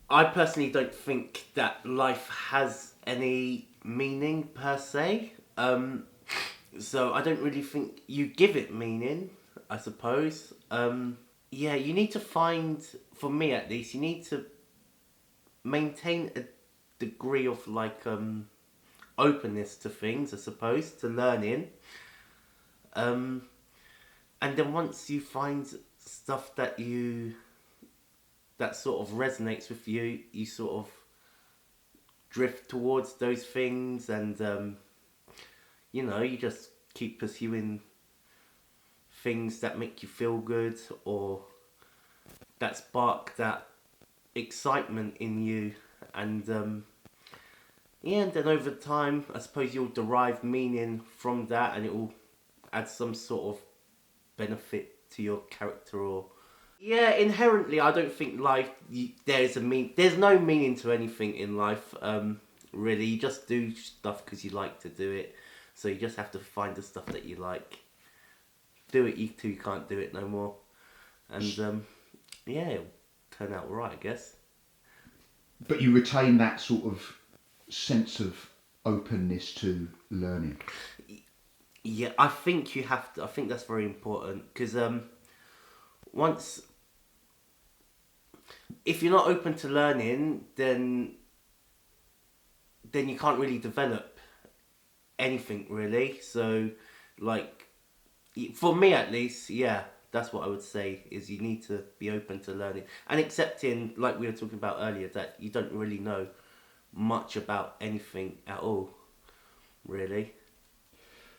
I personally don't think that life has any meaning per se. So I don't really think you give it meaning, I suppose. Yeah, you need to find, for me at least, you need to maintain a degree of openness to things, I suppose, to learning. Um, and then once you find stuff that sort of resonates with you, you sort of drift towards those things, and you just keep pursuing things that make you feel good or that spark that excitement in you, and yeah, and then over time, I suppose you'll derive meaning from that, and it will add some sort of benefit to your character. Or yeah, inherently, I don't think there's no meaning to anything in life. Really, you just do stuff because you like to do it. So you just have to find the stuff that you like. Do it till you can't do it no more, and yeah, it'll turn out right, I guess. But you retain that sort of sense of openness to learning. Yeah, I think you have to. I think that's very important because once if you're not open to learning, then you can't really develop anything really. So, like, for me at least, yeah, that's what I would say is you need to be open to learning and accepting, like we were talking about earlier, that you don't really know much about anything at all, really.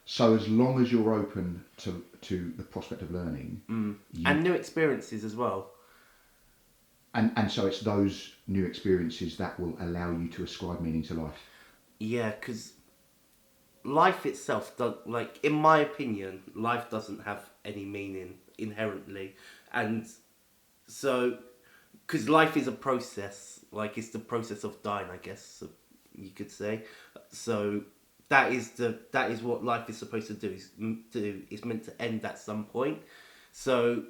So as long as you're open to the prospect of learning, you And new experiences as well. and so it's those new experiences that will allow you to ascribe meaning to life. Yeah, because life itself, like, in my opinion, life doesn't have any meaning inherently. And so, because life is a process, like it's the process of dying, I guess you could say. So that is what life is supposed to do. It's meant to end at some point. So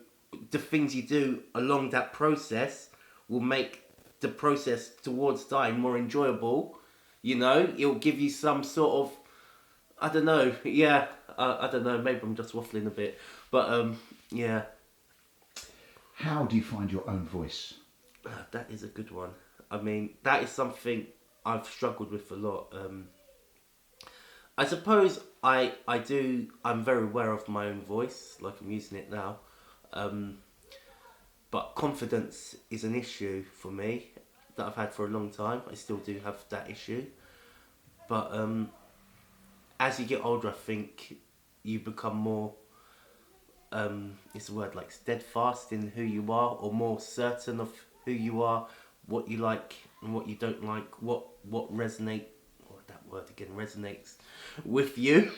the things you do along that process will make the process towards dying more enjoyable. It'll give you some sort of, I don't know. Yeah, I don't know. Maybe I'm just waffling a bit, but yeah. How do you find your own voice? That is a good one. I mean, that is something I've struggled with a lot. I suppose I do. I'm very aware of my own voice, like I'm using it now. Um, but confidence is an issue for me that I've had for a long time. I still do have that issue, but as you get older, I think you become more. It's a word like steadfast in who you are, or more certain of who you are, what you like and what you don't like, what resonate. Oh, that word again, resonates with you.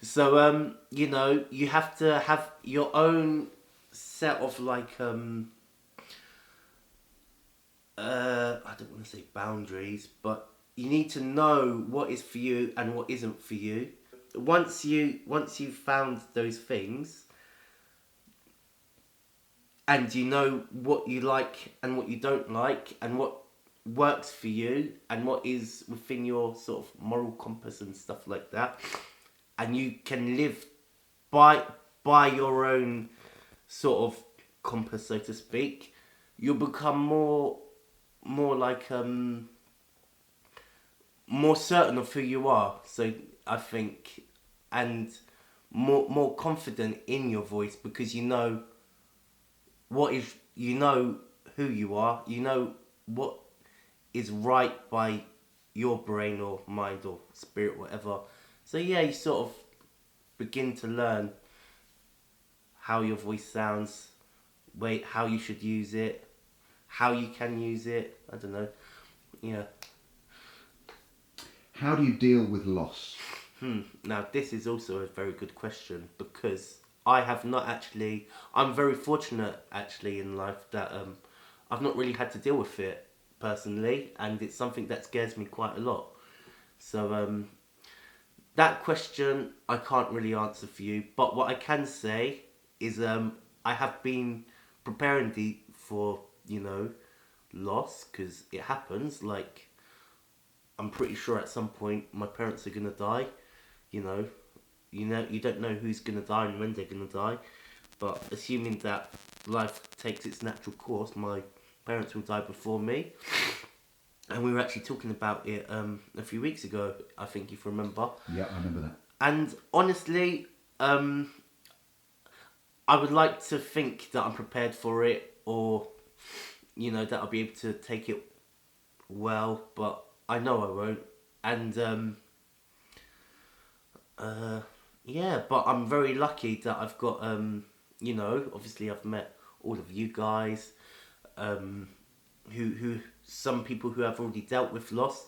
So you have to have your own set of I don't want to say boundaries, but you need to know what is for you and what isn't for you. Once you've found those things, and you know what you like and what you don't like, and what works for you and what is within your sort of moral compass and stuff like that, and you can live by your own sort of compass, so to speak, you'll become more more certain of who you are. So I think, and more confident in your voice, because you know who you are, you know what is right by your brain or mind or spirit, whatever. So yeah, you sort of begin to learn how your voice sounds, how you should use it, how you can use it. I don't know. Yeah. How do you deal with loss? Now this is also a very good question, because I have not actually. I'm very fortunate actually in life that I've not really had to deal with it personally, and it's something that scares me quite a lot. So that question I can't really answer for you, but what I can say is I have been preparing for loss, because it happens. Like, I'm pretty sure at some point my parents are gonna die. You know, you don't know who's gonna die and when they're gonna die. But assuming that life takes its natural course, my parents will die before me. And we were actually talking about it a few weeks ago, I think, if you remember. Yeah, I remember that. And honestly, I would like to think that I'm prepared for it, or, that I'll be able to take it well, but I know I won't. And, yeah, but I'm very lucky that I've got, obviously I've met all of you guys, who some people who have already dealt with loss.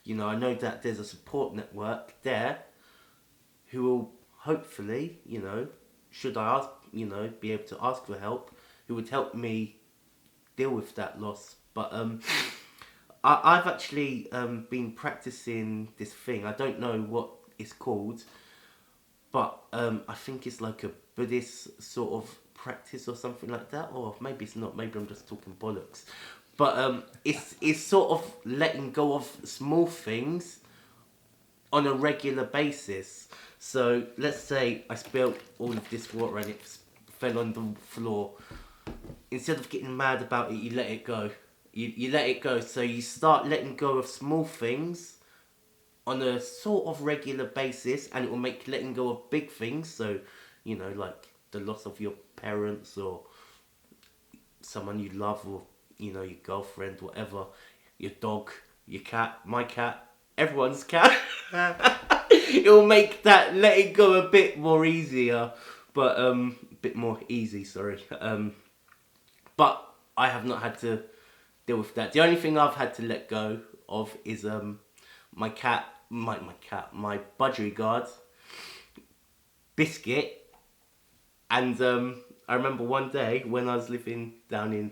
I know that there's a support network there who will hopefully, should I ask, be able to ask for help, who would help me deal with that loss. But I've actually been practicing this thing. I don't know what it's called, but I think it's like a Buddhist sort of practice or something like that. Or maybe it's not. Maybe I'm just talking bollocks. But it's sort of letting go of small things on a regular basis. So let's say I spilled all of this water and it fell on the floor. Instead of getting mad about it, you let it go. You let it go. So you start letting go of small things on a sort of regular basis, and it will make letting go of big things. So, like the loss of your parents or someone you love, or, your girlfriend, whatever, your dog, your cat, my cat, everyone's cat. It will make that letting go a bit more easier, but a bit more easy, sorry. But I have not had to deal with that. The only thing I've had to let go of is my cat, my budgie guard, Biscuit. And I remember one day when I was living down in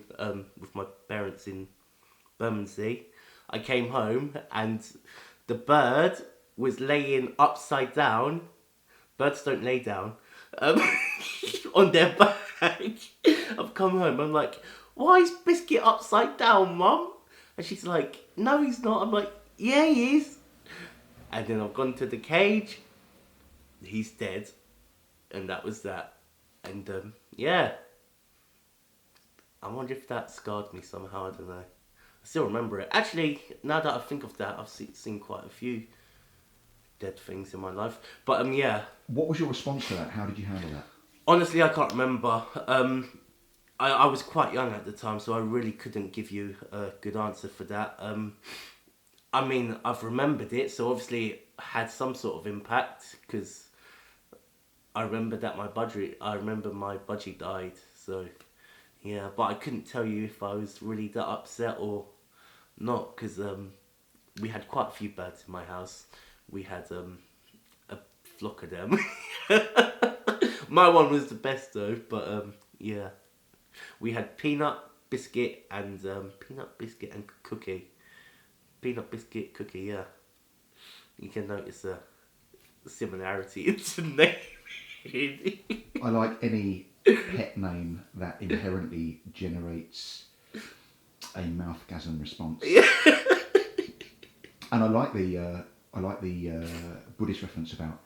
with my parents in Bermondsey, I came home and the bird was laying upside down. Birds don't lay down. On their back. I've come home, I'm like, why is Biscuit upside down, Mum? And she's like, no, he's not. I'm like, yeah, he is. And then I've gone to the cage. He's dead. And that was that. And, yeah. I wonder if that scarred me somehow, I don't know. I still remember it. Actually, now that I think of that, I've seen quite a few dead things in my life. But, yeah. What was your response to that? How did you handle that? Honestly, I can't remember. I was quite young at the time, so I really couldn't give you a good answer for that. I mean, I've remembered it, so obviously it had some sort of impact, because I remember that my budgie died, so yeah. But I couldn't tell you if I was really that upset or not, because we had quite a few birds in my house. We had a flock of them. My one was the best though, but yeah. We had Peanut, Biscuit, and Cookie. Peanut, Biscuit, Cookie, yeah. You can notice a similarity in the name. I like any pet name that inherently generates a mouthgasm response. And I like the Buddhist reference about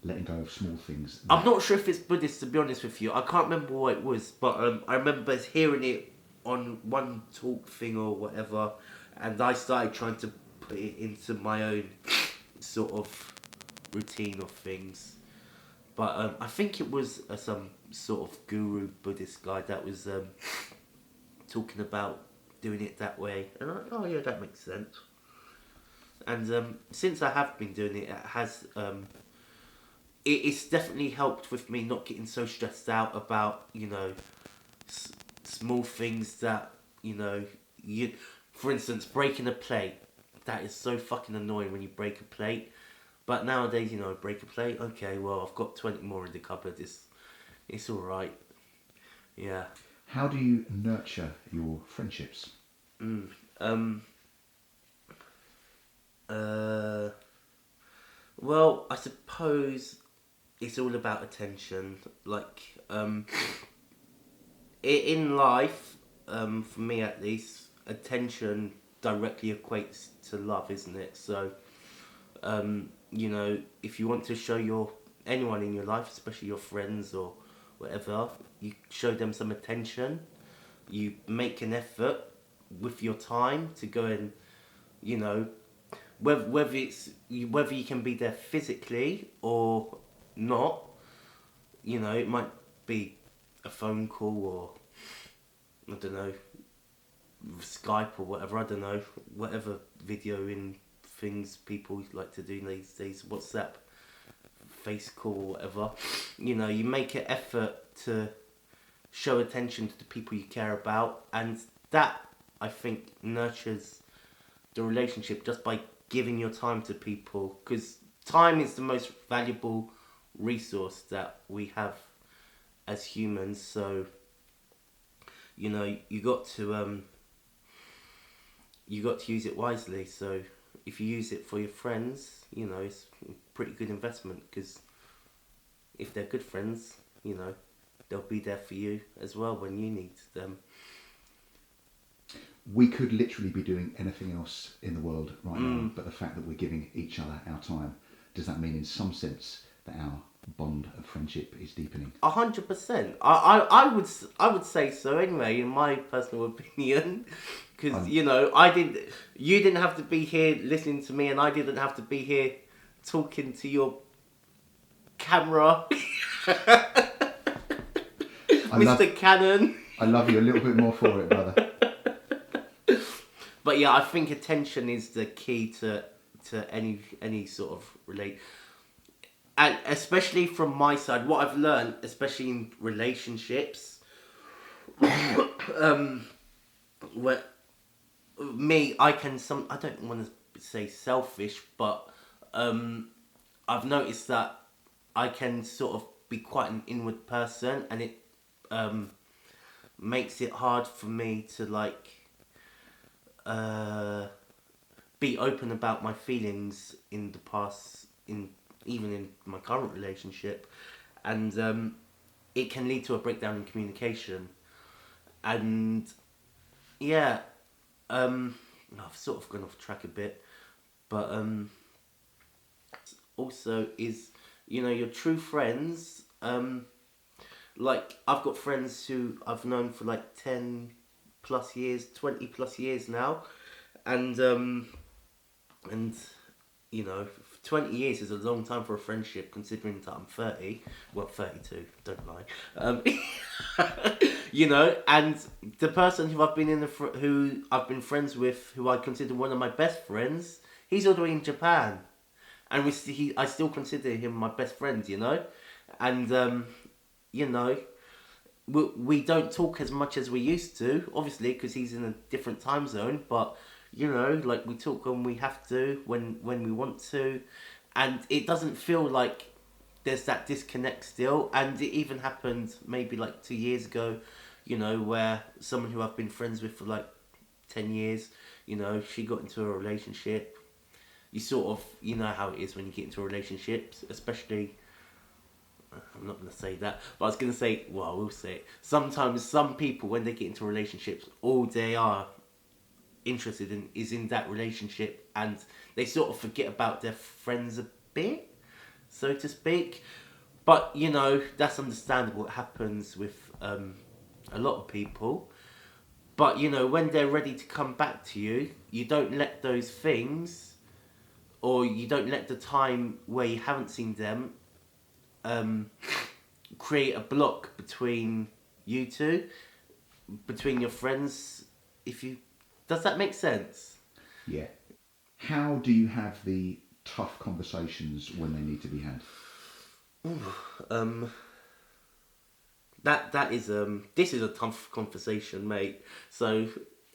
letting go of small things. I'm not sure if it's Buddhist, to be honest with you. I can't remember what it was, but I remember hearing it on one talk thing or whatever, and I started trying to put it into my own sort of routine of things. But I think it was some sort of guru Buddhist guy that was talking about doing it that way, and oh yeah, that makes sense. And since I have been doing it, it has it's definitely helped with me not getting so stressed out about small things that you, for instance, breaking a plate. That is so fucking annoying when you break a plate. But nowadays, break a plate. Okay, well, I've got 20 more in the cupboard. It's all right. Yeah. How do you nurture your friendships? Well, I suppose it's all about attention. Like, in life, for me at least, attention directly equates to love, isn't it? So, you know, if you want to show anyone in your life, especially your friends or whatever, you show them some attention. You make an effort with your time to go and, you know, whether you can be there physically or not. You know, it might be a phone call or I don't know, Skype or whatever. I don't know, whatever video in things people like to do these days, WhatsApp, face call, or whatever. You know, you make an effort to show attention to the people you care about, and that, I think, nurtures the relationship just by giving your time to people, because time is the most valuable resource that we have as humans. So, you know, you got to use it wisely. So if you use it for your friends, you know, it's a pretty good investment, because if they're good friends, you know, they'll be there for you as well when you need them. We could literally be doing anything else in the world right now, but the fact that we're giving each other our time, does that mean in some sense that our bond of friendship is deepening? 100%. I would say so anyway, in my personal opinion, because you know, you didn't have to be here listening to me, and I didn't have to be here talking to your camera, Mr. Cannon. I love you a little bit more for it, brother. But yeah, I think attention is the key to any sort of relate, and especially from my side, what I've learned, especially in relationships, where I don't want to say selfish, but I've noticed that I can sort of be quite an inward person, and it makes it hard for me to like be open about my feelings in the past, even in my current relationship, and it can lead to a breakdown in communication. And yeah, I've sort of gone off track a bit, but also is, you know, your true friends. Like, I've got friends who I've known for like 10 plus years, 20 plus years now, and you know, 20 years is a long time for a friendship, considering that I'm 30, well, 32, don't lie. You know, and the person who I've been friends with, who I consider one of my best friends, he's all the way in Japan, and I still consider him my best friend, you know, and you know, we don't talk as much as we used to, obviously, because he's in a different time zone, but, you know, like, we talk when we have to, when we want to, and it doesn't feel like there's that disconnect still. And it even happened maybe like 2 years ago, you know, where someone who I've been friends with for like 10 years, you know, she got into a relationship. You sort of, you know how it is when you get into a relationship, especially, I'm not going to say that, but I was going to say, well, I will say it. Sometimes some people, when they get into relationships, all they are interested in is in that relationship, and they sort of forget about their friends a bit, so to speak. But, you know, that's understandable. It happens with a lot of people. But, you know, when they're ready to come back to you, you don't let those things, or you don't let the time where you haven't seen them create a block between you two, between your friends. Does that make sense? Yeah. How do you have the tough conversations when they need to be had? That is this is a tough conversation, mate. So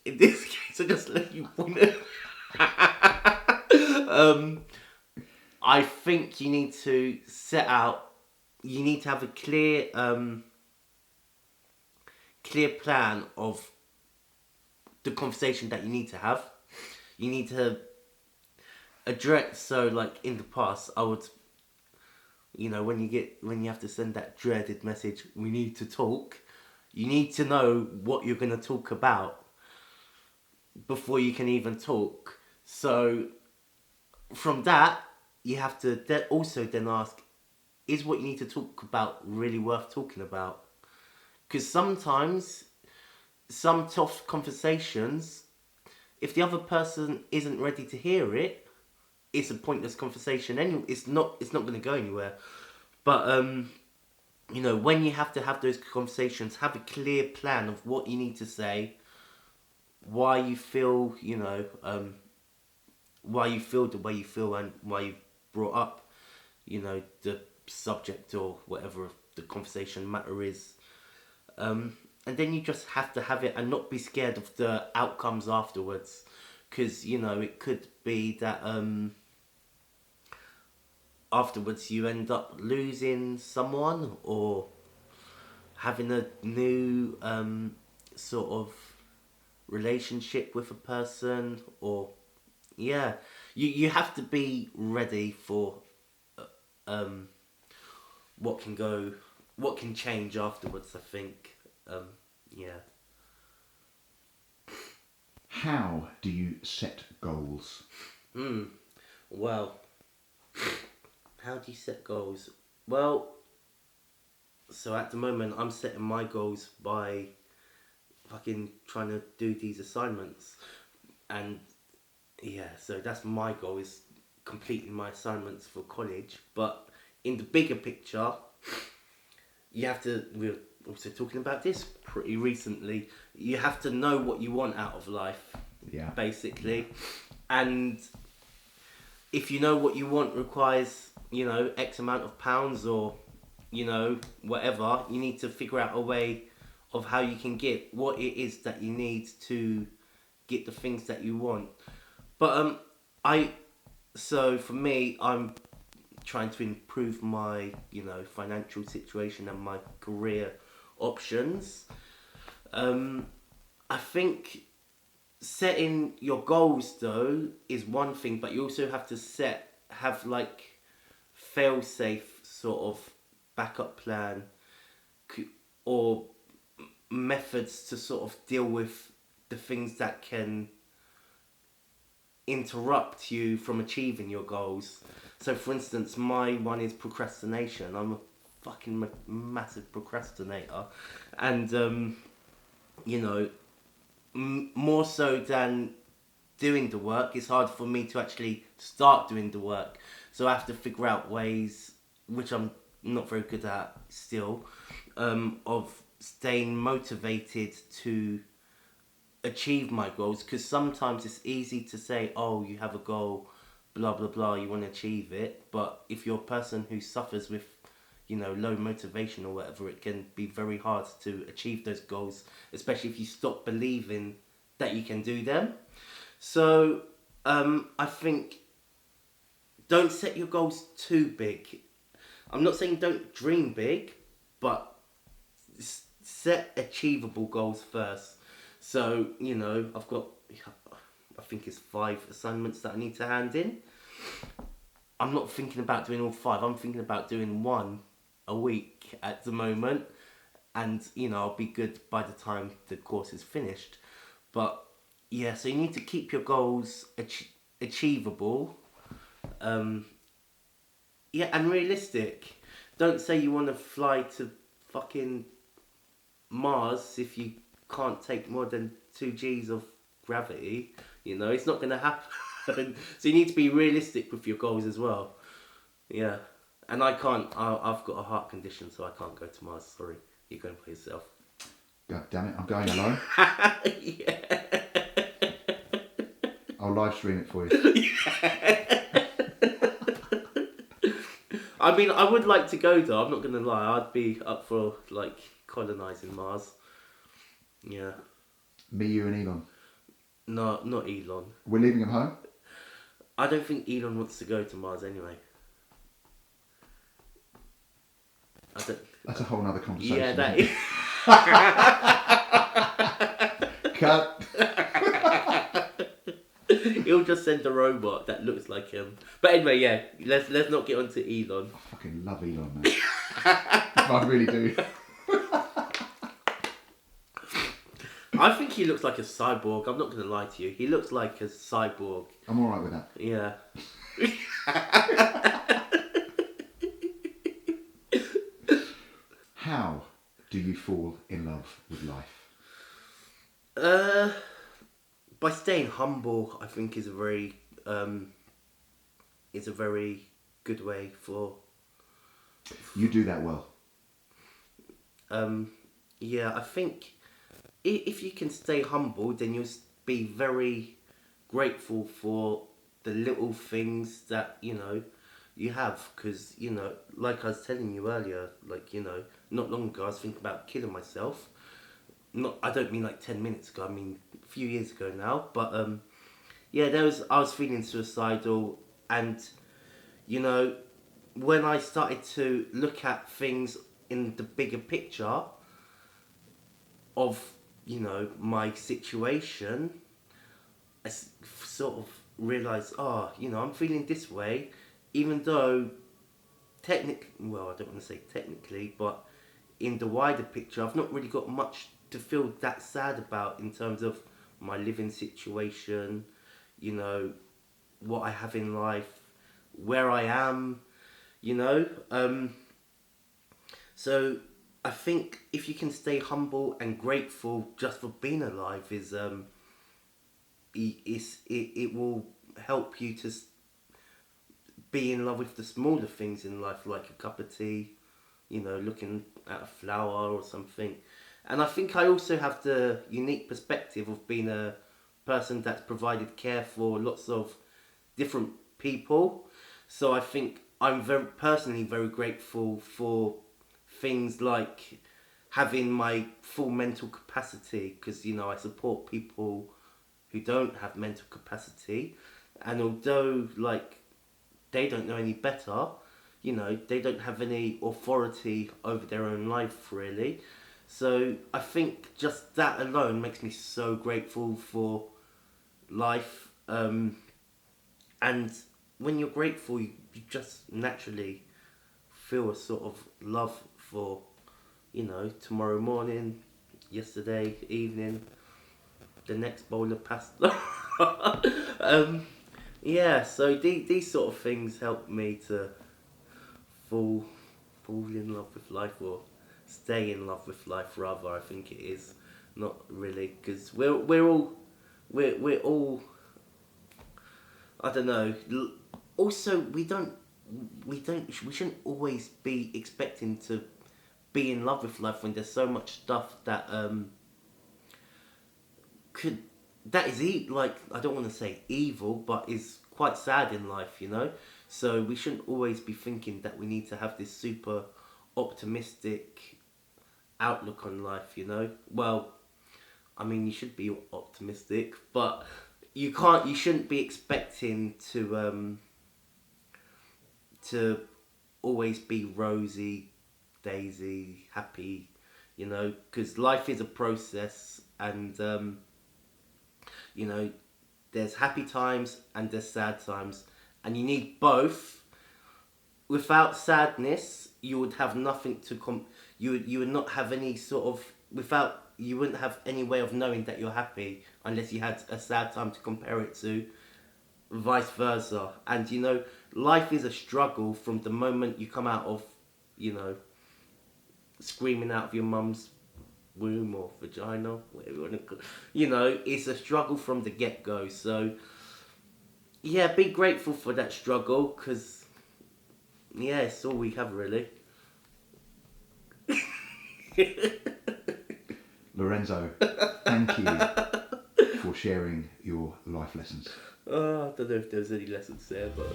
in this case, I just let you point it. I think you need to set out. You need to have a clear plan of the conversation that you need to have. You need to address. So, like in the past, I would, you know, when you have to send that dreaded message, we need to talk. You need to know what you're going to talk about. before you can even talk. So from that, you have to also then ask, is what you need to talk about really worth talking about? Because sometimes some tough conversations, if the other person isn't ready to hear it, it's a pointless conversation anyway. It's not going to go anywhere. But when you have to have those conversations, have a clear plan of what you need to say, why you feel, why you feel the way you feel, and why you brought up, the subject or whatever the conversation matter is. And then you just have to have it and not be scared of the outcomes afterwards. Because, it could be that afterwards you end up losing someone or having a new sort of relationship with a person, or you have to be ready for what can change afterwards, I think. How do you set goals? Well, how do you set goals? Well, so at the moment I'm setting my goals by fucking trying to do these assignments, and so that's my goal, is completing my assignments for college. But in the bigger picture, you have to, we're also talking about this pretty recently, you have to know what you want out of life, basically. And if you know what you want requires, X amount of pounds or, whatever, you need to figure out a way of how you can get what it is that you need to get the things that you want. But so for me, I'm trying to improve my, financial situation and my career options. I think setting your goals though is one thing, but you also have to have like fail-safe sort of backup plan or methods to sort of deal with the things that can interrupt you from achieving your goals. So for instance, my one is procrastination. I'm a fucking massive procrastinator, and more so than doing the work, it's hard for me to actually start doing the work. So I have to figure out ways, which I'm not very good at still, of staying motivated to achieve my goals. Because sometimes it's easy to say, oh, you have a goal, blah blah blah, you want to achieve it, but if you're a person who suffers with low motivation or whatever, it can be very hard to achieve those goals, especially if you stop believing that you can do them. So I think don't set your goals too big. I'm not saying don't dream big, but set achievable goals first. So, I've got, I think it's 5 assignments that I need to hand in. I'm not thinking about doing all 5. I'm thinking about doing 1 a week at the moment. And, I'll be good by the time the course is finished. But, so you need to keep your goals achievable. And realistic. Don't say you want to fly to fucking Mars if you can't take more than 2 G's of gravity. It's not going to happen. So you need to be realistic with your goals as well. Yeah. And I can't, I've got a heart condition, so I can't go to Mars. Sorry. You're going by yourself. God damn it, I'm going alone. Yeah. I'll live stream it for you. I mean, I would like to go though, I'm not going to lie. I'd be up for, colonising Mars. Yeah. Me, you and Elon. No, not Elon. We're leaving him home? I don't think Elon wants to go to Mars anyway. That's a whole nother conversation. Yeah, that is. Cut. He'll just send a robot that looks like him. But anyway, yeah, let's not get onto Elon. I fucking love Elon, man. I really do. I think he looks like a cyborg. I'm not going to lie to you. He looks like a cyborg. I'm all right with that. Yeah. How do you fall in love with life? By staying humble, I think is a very good way for. You do that well. Yeah, I think if you can stay humble, then you'll be very grateful for the little things that you have. Because like I was telling you earlier, like not long ago, I was thinking about killing myself. I don't mean like 10 minutes ago. I mean a few years ago now. But yeah, I was feeling suicidal, and when I started to look at things in the bigger picture of my situation, I sort of realised, I'm feeling this way, even though I don't want to say technically, but in the wider picture, I've not really got much to feel that sad about in terms of my living situation, what I have in life, where I am, So I think if you can stay humble and grateful just for being alive it will help you to be in love with the smaller things in life, like a cup of tea, looking at a flower or something. And I think I also have the unique perspective of being a person that's provided care for lots of different people. So I think I'm personally very grateful for things like having my full mental capacity, because I support people who don't have mental capacity, and although like they don't know any better, they don't have any authority over their own life really. So I think just that alone makes me so grateful for life. And when you're grateful, you just naturally feel a sort of love for, tomorrow morning, yesterday evening, the next bowl of pasta. Yeah, so these sort of things help me to fall in love with life, or stay in love with life rather. I think it is not really, because we're all I don't know. Also, we shouldn't always be expecting to be in love with life when there's so much stuff that like, I don't want to say evil, but is quite sad in life, So we shouldn't always be thinking that we need to have this super optimistic outlook on life, Well, I mean, you should be optimistic, but you shouldn't be expecting to always be rosy, daisy, happy, because life is a process, and there's happy times and there's sad times, and you need both. Without sadness, you would have nothing to you would not have any sort of, you wouldn't have any way of knowing that you're happy unless you had a sad time to compare it to, vice versa. And life is a struggle from the moment you come out of, screaming out of your mum's womb or vagina, whatever you want to call it. It's a struggle from the get-go. So yeah, be grateful for that struggle, because yeah, it's all we have really. Lorenzo, thank you for sharing your life lessons. I don't know if there's any lessons there, but